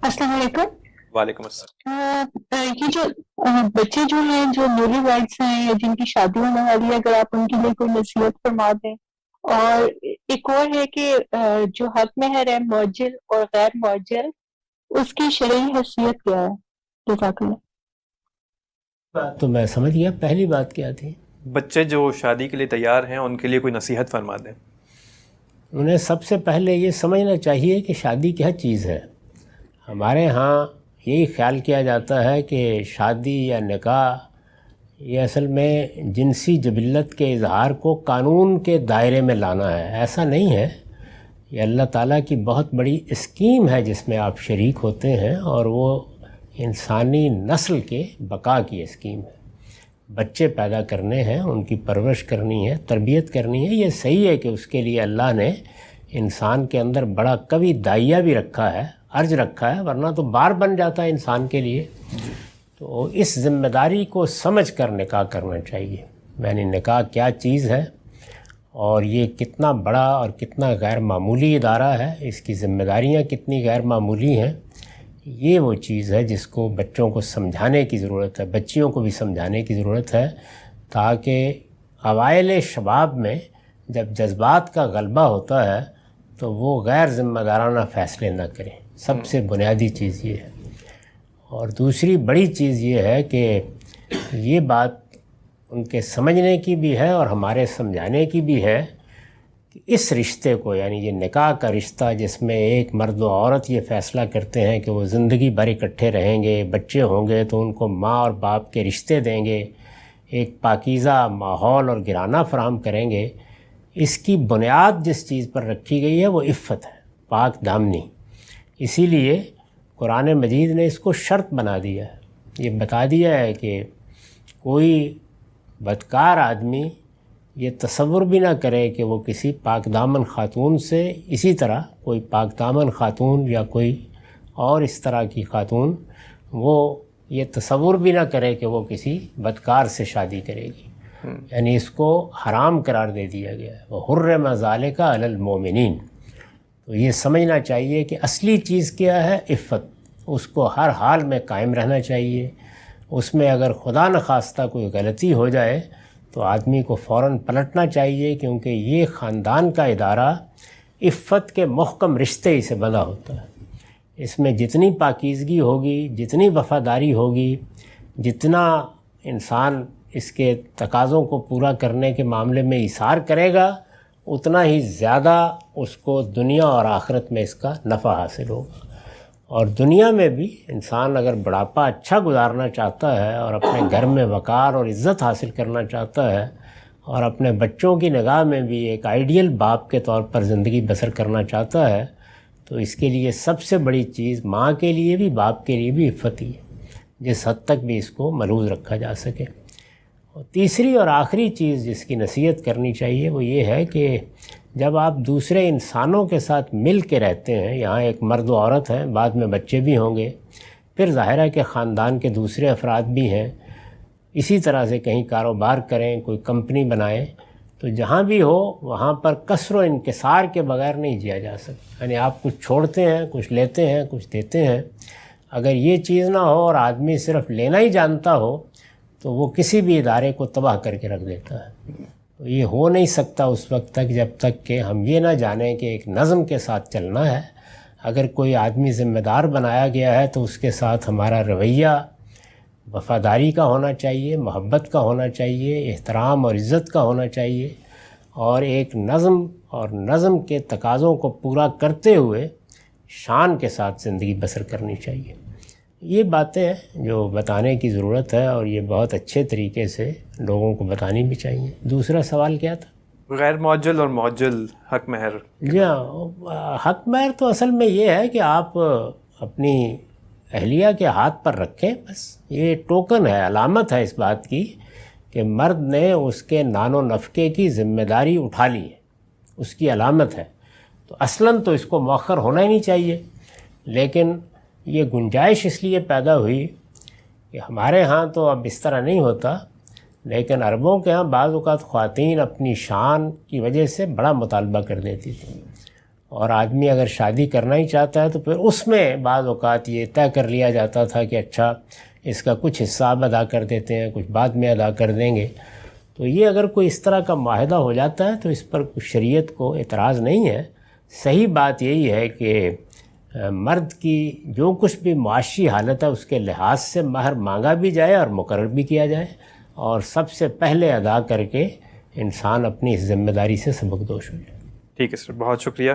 السلام علیکم۔ وعلیکم السلام۔ یہ جو بچے جو ہیں جو نیولی ویڈس ہیں یا جن کی شادی ہونے والی ہے، اگر آپ ان کے لیے کوئی نصیحت فرما دیں۔ اور ایک اور ہے کہ جو حق مہر ہے معجل اور غیر معجل، اس کی شرعی حیثیت کیا ہے؟ جزاک اللہ۔ بات تو میں سمجھ گیا، پہلی بات کیا تھی؟ بچے جو شادی کے لیے تیار ہیں ان کے لیے کوئی نصیحت فرما دیں۔ انہیں سب سے پہلے یہ سمجھنا چاہیے کہ شادی کیا چیز ہے۔ ہمارے ہاں یہی خیال کیا جاتا ہے کہ شادی یا نکاح یہ اصل میں جنسی جبلت کے اظہار کو قانون کے دائرے میں لانا ہے۔ ایسا نہیں ہے، یہ اللہ تعالیٰ کی بہت بڑی اسکیم ہے جس میں آپ شریک ہوتے ہیں، اور وہ انسانی نسل کے بقا کی اسکیم ہے۔ بچے پیدا کرنے ہیں، ان کی پرورش کرنی ہے، تربیت کرنی ہے۔ یہ صحیح ہے کہ اس کے لیے اللہ نے انسان کے اندر بڑا قوی داعیہ بھی رکھا ہے، ارج رکھا ہے، ورنہ تو بار بن جاتا ہے انسان کے لیے۔ تو اس ذمہ داری کو سمجھ کر نکاح کرنا چاہیے، یعنی نکاح کیا چیز ہے اور یہ کتنا بڑا اور کتنا غیر معمولی ادارہ ہے، اس کی ذمہ داریاں کتنی غیر معمولی ہیں۔ یہ وہ چیز ہے جس کو بچوں کو سمجھانے کی ضرورت ہے، بچیوں کو بھی سمجھانے کی ضرورت ہے، تاکہ اوائل شباب میں جب جذبات کا غلبہ ہوتا ہے تو وہ غیر ذمہ دارانہ فیصلے نہ کریں۔ سب سے بنیادی چیز یہ ہے۔ اور دوسری بڑی چیز یہ ہے کہ یہ بات ان کے سمجھنے کی بھی ہے اور ہمارے سمجھانے کی بھی ہے کہ اس رشتے کو، یعنی یہ نکاح کا رشتہ جس میں ایک مرد و عورت یہ فیصلہ کرتے ہیں کہ وہ زندگی بھر اکٹھے رہیں گے، بچے ہوں گے تو ان کو ماں اور باپ کے رشتے دیں گے، ایک پاکیزہ ماحول اور گرانہ فراہم کریں گے، اس کی بنیاد جس چیز پر رکھی گئی ہے وہ عفت ہے، پاک دامنی۔ اسی لیے قرآن مجید نے اس کو شرط بنا دیا ہے، یہ بتا دیا ہے کہ کوئی بدکار آدمی یہ تصور بھی نہ کرے کہ وہ کسی پاک دامن خاتون سے، اسی طرح کوئی پاک دامن خاتون یا کوئی اور اس طرح کی خاتون، وہ یہ تصور بھی نہ کرے کہ وہ کسی بدکار سے شادی کرے گی، یعنی اس کو حرام قرار دے دیا گیا ہے۔ وَحُرِّمَ ذَلِكَ عَلَى الْمُؤْمِنِينَ۔ تو یہ سمجھنا چاہیے کہ اصلی چیز کیا ہے، عفت، اس کو ہر حال میں قائم رہنا چاہیے۔ اس میں اگر خدا نخواستہ کوئی غلطی ہو جائے تو آدمی کو فوراً پلٹنا چاہیے، کیونکہ یہ خاندان کا ادارہ عفت کے محکم رشتے ہی سے بنا ہوتا ہے۔ اس میں جتنی پاکیزگی ہوگی، جتنی وفاداری ہوگی، جتنا انسان اس کے تقاضوں کو پورا کرنے کے معاملے میں ایثار کرے گا، اتنا ہی زیادہ اس کو دنیا اور آخرت میں اس کا نفع حاصل ہوگا۔ اور دنیا میں بھی انسان اگر بڑھاپا اچھا گزارنا چاہتا ہے اور اپنے گھر میں وقار اور عزت حاصل کرنا چاہتا ہے اور اپنے بچوں کی نگاہ میں بھی ایک آئیڈیل باپ کے طور پر زندگی بسر کرنا چاہتا ہے، تو اس کے لیے سب سے بڑی چیز ماں کے لیے بھی باپ کے لیے بھی عفت ہی ہے، جس حد تک بھی اس کو ملحوظ رکھا جا سکے۔ اور تیسری اور آخری چیز جس کی نصیحت کرنی چاہیے وہ یہ ہے کہ جب آپ دوسرے انسانوں کے ساتھ مل کے رہتے ہیں، یہاں ایک مرد و عورت ہیں، بعد میں بچے بھی ہوں گے، پھر ظاہر ہے کہ خاندان کے دوسرے افراد بھی ہیں، اسی طرح سے کہیں کاروبار کریں، کوئی کمپنی بنائیں، تو جہاں بھی ہو وہاں پر کثر و انکسار کے بغیر نہیں جیا جا سکتا، یعنی آپ کچھ چھوڑتے ہیں، کچھ لیتے ہیں، کچھ دیتے ہیں۔ اگر یہ چیز نہ ہو اور آدمی صرف لینا ہی جانتا ہو تو وہ کسی بھی ادارے کو تباہ کر کے رکھ دیتا ہے۔ تو یہ ہو نہیں سکتا اس وقت تک جب تک کہ ہم یہ نہ جانیں کہ ایک نظم کے ساتھ چلنا ہے۔ اگر کوئی آدمی ذمہ دار بنایا گیا ہے تو اس کے ساتھ ہمارا رویہ وفاداری کا ہونا چاہیے، محبت کا ہونا چاہیے، احترام اور عزت کا ہونا چاہیے، اور ایک نظم اور نظم کے تقاضوں کو پورا کرتے ہوئے شان کے ساتھ زندگی بسر کرنی چاہیے۔ یہ باتیں ہیں جو بتانے کی ضرورت ہے، اور یہ بہت اچھے طریقے سے لوگوں کو بتانی بھی چاہیے۔ دوسرا سوال کیا تھا؟ غیر معجل اور معجل حق مہر۔ جی ہاں، حق مہر تو اصل میں یہ ہے کہ آپ اپنی اہلیہ کے ہاتھ پر رکھیں، بس یہ ٹوکن ہے، علامت ہے اس بات کی کہ مرد نے اس کے نان و نفقے کی ذمہ داری اٹھا لی ہے، اس کی علامت ہے۔ تو اصلاً تو اس کو مؤخر ہونا ہی نہیں چاہیے، لیکن یہ گنجائش اس لیے پیدا ہوئی کہ ہمارے ہاں تو اب اس طرح نہیں ہوتا، لیکن عربوں کے ہاں بعض اوقات خواتین اپنی شان کی وجہ سے بڑا مطالبہ کر دیتی تھیں، اور آدمی اگر شادی کرنا ہی چاہتا ہے تو پھر اس میں بعض اوقات یہ طے کر لیا جاتا تھا کہ اچھا اس کا کچھ حصہ اب ادا کر دیتے ہیں، کچھ بعد میں ادا کر دیں گے. تو یہ اگر کوئی اس طرح کا معاہدہ ہو جاتا ہے تو اس پر شریعت کو اعتراض نہیں ہے. صحیح بات یہی ہے کہ مرد کی جو کچھ بھی معاشی حالت ہے اس کے لحاظ سے مہر مانگا بھی جائے اور مقرر بھی کیا جائے، اور سب سے پہلے ادا کر کے انسان اپنی اس ذمہ داری سے سبکدوش ہو جائے. ٹھیک ہے سر، بہت شکریہ.